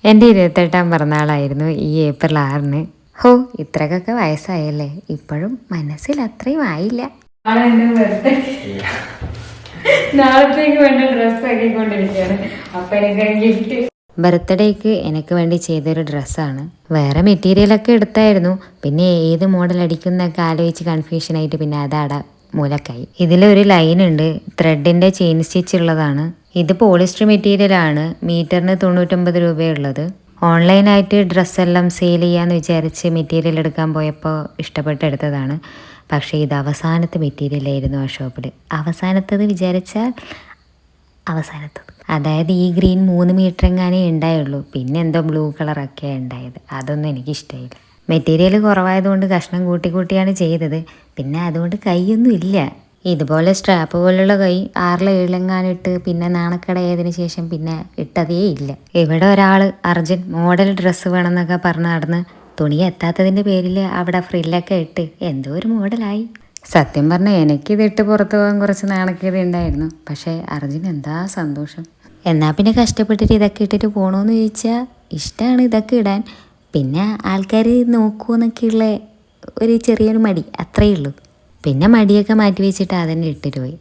എൻ്റെ 28ാം പിറന്നാളായിരുന്നു ഈ ഏപ്രിൽ 6-ന്. ഹോ, ഇത്രക്കൊക്കെ വയസ്സായല്ലേ, ഇപ്പോഴും മനസ്സിൽ അത്രയും ആയില്ല. നാളത്തേക്ക് വേണ്ട ഡ്രസ്സ് ആക്കിക്കൊണ്ടിരിക്കുകയാണ്. അപ്പം എനിക്ക് ഗിഫ്റ്റ് ബർത്ത്ഡേക്ക് എനിക്ക് വേണ്ടി ചെയ്തൊരു ഡ്രസ്സാണ്. വേറെ മെറ്റീരിയലൊക്കെ എടുത്തായിരുന്നു. പിന്നെ ഏത് മോഡൽ അടിക്കുന്നൊക്കെ ആലോചിച്ച് കൺഫ്യൂഷനായിട്ട് പിന്നെ അതാടാ മൂലക്കായി. ഇതിലൊരു ലൈൻ ഉണ്ട്, ത്രെഡിൻ്റെ ചെയിൻ സ്റ്റിച്ച് ഉള്ളതാണ്. ഇത് പോളിസ്റ്റർ മെറ്റീരിയലാണ്. മീറ്ററിന് 99 രൂപയുള്ളത്. ഓൺലൈനായിട്ട് ഡ്രസ്സെല്ലാം സെയിൽ ചെയ്യാമെന്ന് വിചാരിച്ച് മെറ്റീരിയൽ എടുക്കാൻ പോയപ്പോൾ ഇഷ്ടപ്പെട്ടെടുത്തതാണ്. പക്ഷേ ഇത് അവസാനത്തെ മെറ്റീരിയലായിരുന്നു ആ ഷോപ്പിൽ. അവസാനത്തത് വിചാരിച്ചാൽ അവസാനത്തത്. അതായത് ഈ ഗ്രീൻ 3 മീറ്റർ എങ്ങാനേ ഉണ്ടായുള്ളൂ. പിന്നെ എന്തോ ബ്ലൂ കളറൊക്കെ ഉണ്ടായത്. അതൊന്നും എനിക്കിഷ്ടമായില്ല. മെറ്റീരിയൽ കുറവായതുകൊണ്ട് കഷ്ണം കൂട്ടിയാണ് ചെയ്തത്. പിന്നെ അതുകൊണ്ട് കൈയൊന്നും ഇല്ല. ഇതുപോലെ സ്ട്രാപ്പ് പോലുള്ള കൈ 6-7 പിന്നെ നാണക്കടയായതിനു ശേഷം പിന്നെ ഇട്ടതേ ഇല്ല. ഇവിടെ ഒരാൾ അർജുൻ മോഡൽ ഡ്രസ്സ് വേണമെന്നൊക്കെ പറഞ്ഞ് നടന്ന് തുണി എത്താത്തതിൻ്റെ പേരിൽ അവിടെ ഫ്രില്ലൊക്കെ ഇട്ട് എന്തോ ഒരു മോഡലായി. സത്യം പറഞ്ഞാൽ എനിക്കിതിട്ട് പുറത്ത് പോകാൻ കുറച്ച് നാണക്കേട് ഉണ്ടായിരുന്നു. പക്ഷേ അർജുൻ എന്താ സന്തോഷം. എന്നാൽ പിന്നെ കഷ്ടപ്പെട്ടിട്ട് ഇതൊക്കെ ഇട്ടിട്ട് പോകണമെന്ന് ചോദിച്ചാൽ ഇഷ്ടമാണ് ഇതൊക്കെ ഇടാൻ. പിന്നെ ആൾക്കാർ നോക്കുമെന്നൊക്കെയുള്ള ഒരു ചെറിയൊരു മടി, അത്രയേ ഉള്ളൂ. പിന്നെ മടിയൊക്കെ മാറ്റി വെച്ചിട്ട് അതന്നെ ഇട്ടിട്ട് പോയി.